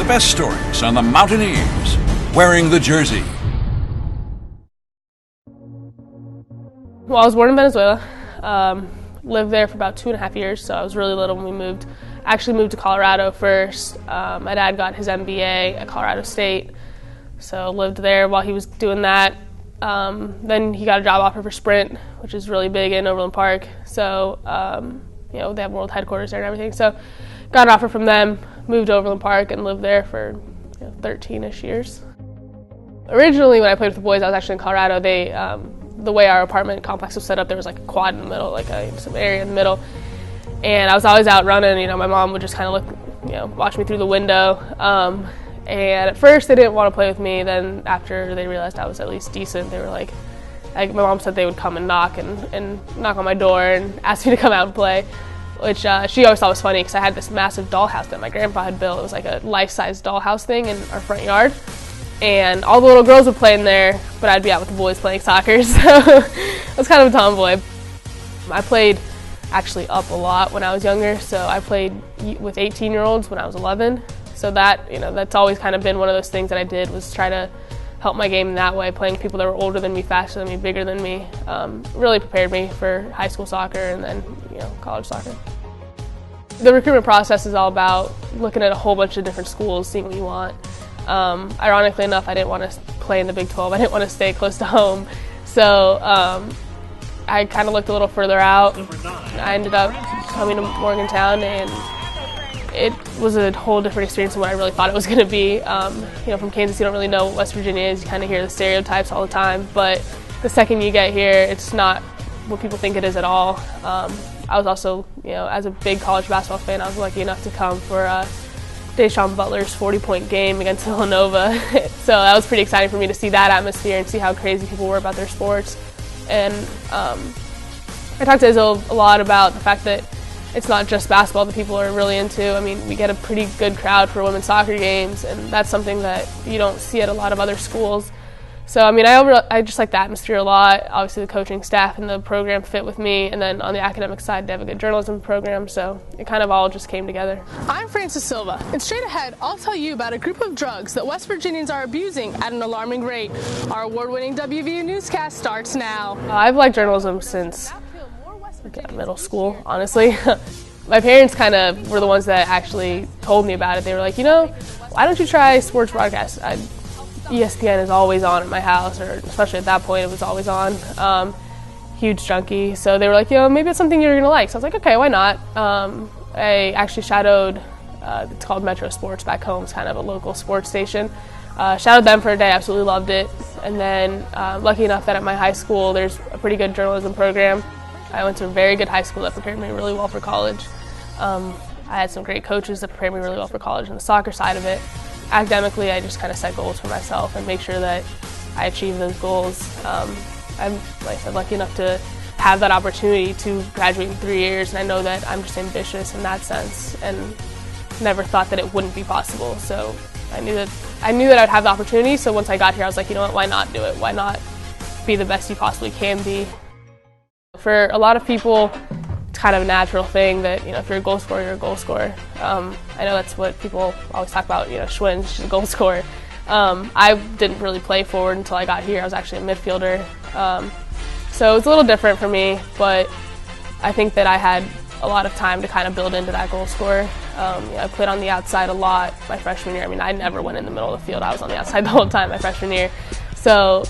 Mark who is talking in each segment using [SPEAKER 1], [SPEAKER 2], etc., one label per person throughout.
[SPEAKER 1] The best stories on the Mountaineers wearing the jersey.
[SPEAKER 2] Well, I was born in Venezuela. Lived there for about 2.5 years, so I was really little when we moved. Actually moved to Colorado first. My dad got his MBA at Colorado State, so lived there while he was doing that. Then he got a job offer for Sprint, which is really big in Overland Park. So, they have world headquarters there and everything. So, got an offer from them, moved to Overland Park, and lived there for 13-ish years. Originally, when I played with the boys, I was actually in Colorado. The way our apartment complex was set up, there was like a quad in the middle, like some area in the middle. And I was always out running. My mom would just kind of look, watch me through the window. And at first, they didn't want to play with me. Then after they realized I was at least decent, they were like my mom said they would come and knock on my door and ask me to come out and play, which she always thought was funny because I had this massive dollhouse that my grandpa had built. It was like a life-size dollhouse thing in our front yard. And all the little girls would play in there, but I'd be out with the boys playing soccer, so I was kind of a tomboy. I played actually up a lot when I was younger, so I played with 18-year-olds when I was 11. So that's always kind of been one of those things that I did, was try to help my game in that way, playing with people that were older than me, faster than me, bigger than me. Really prepared me for high school soccer and then college soccer. The recruitment process is all about looking at a whole bunch of different schools, seeing what you want. Ironically enough, I didn't want to play in the Big 12. I didn't want to stay close to home. So I kind of looked a little further out. I ended up coming to Morgantown, and it was a whole different experience than what I really thought it was going to be. From Kansas, you don't really know what West Virginia is. You kind of hear the stereotypes all the time. But the second you get here, it's not what people think it is at all. I was also, as a big college basketball fan, I was lucky enough to come for Deshaun Butler's 40-point game against Villanova. So that was pretty exciting for me to see that atmosphere and see how crazy people were about their sports. And I talked to Izzo a lot about the fact that it's not just basketball that people are really into. I mean, we get a pretty good crowd for women's soccer games, and that's something that you don't see at a lot of other schools. So, I just like the atmosphere a lot. Obviously, the coaching staff and the program fit with me. And then on the academic side, they have a good journalism program. So it kind of all just came together.
[SPEAKER 3] I'm Frances Silva, and straight ahead, I'll tell you about a group of drugs that West Virginians are abusing at an alarming rate. Our award-winning WVU newscast starts now.
[SPEAKER 2] I've liked journalism since middle school, honestly. My parents kind of were the ones that actually told me about it. They were like, why don't you try sports broadcast? ESPN is always on at my house, or especially at that point, it was always on. Huge junkie. So they were like, maybe it's something you're going to like. So I was like, okay, why not? I actually shadowed, it's called Metro Sports back home. It's kind of a local sports station. Shadowed them for a day, absolutely loved it. And then lucky enough that at my high school, there's a pretty good journalism program. I went to a very good high school that prepared me really well for college. I had some great coaches that prepared me really well for college on the soccer side of it. Academically, I just kind of set goals for myself and make sure that I achieve those goals. I'm, like I said, lucky enough to have that opportunity to graduate in 3 years, and I know that I'm just ambitious in that sense and never thought that it wouldn't be possible. So I knew that I'd have the opportunity, so once I got here, I was like, why not do it? Why not be the best you possibly can be? For a lot of people, it's kind of a natural thing that, if you're a goal scorer, you're a goal scorer. I know that's what people always talk about, Schwinn, she's a goal scorer. I didn't really play forward until I got here. I was actually a midfielder. So it's a little different for me, but I think that I had a lot of time to kind of build into that goal scorer. I played on the outside a lot my freshman year. I never went in the middle of the field. I was on the outside the whole time my freshman year. So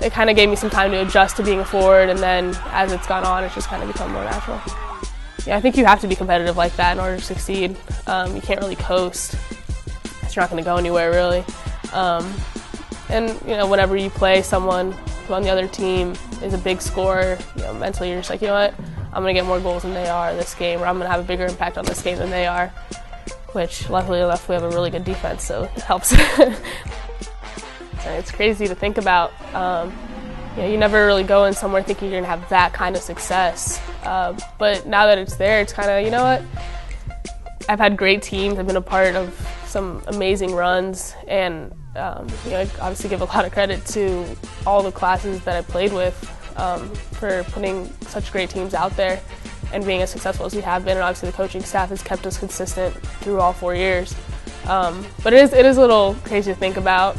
[SPEAKER 2] it kind of gave me some time to adjust to being a forward, and then as it's gone on, it's just kind of become more natural. I think you have to be competitive like that in order to succeed. You can't really coast. You're not going to go anywhere, really. And whenever you play someone who on the other team is a big scorer, mentally you're just like, I'm going to get more goals than they are this game, or I'm going to have a bigger impact on this game than they are, which luckily enough we have a really good defense, so it helps. It's crazy to think about. You never really go in somewhere thinking you're going to have that kind of success. But now that it's there, it's kind of, I've had great teams. I've been a part of some amazing runs, and I obviously give a lot of credit to all the classes that I played with for putting such great teams out there and being as successful as we have been. And obviously the coaching staff has kept us consistent through all 4 years. But it is a little crazy to think about.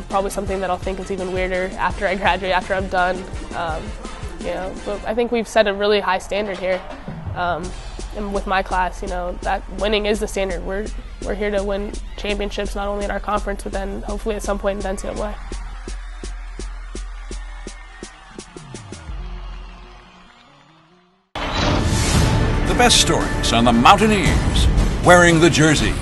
[SPEAKER 2] Probably something that I'll think is even weirder after I graduate, after I'm done. But I think we've set a really high standard here. And with my class, that winning is the standard. We're here to win championships, not only in our conference, but then hopefully at some point in the NCAA.
[SPEAKER 1] The best stories on the Mountaineers wearing the jersey.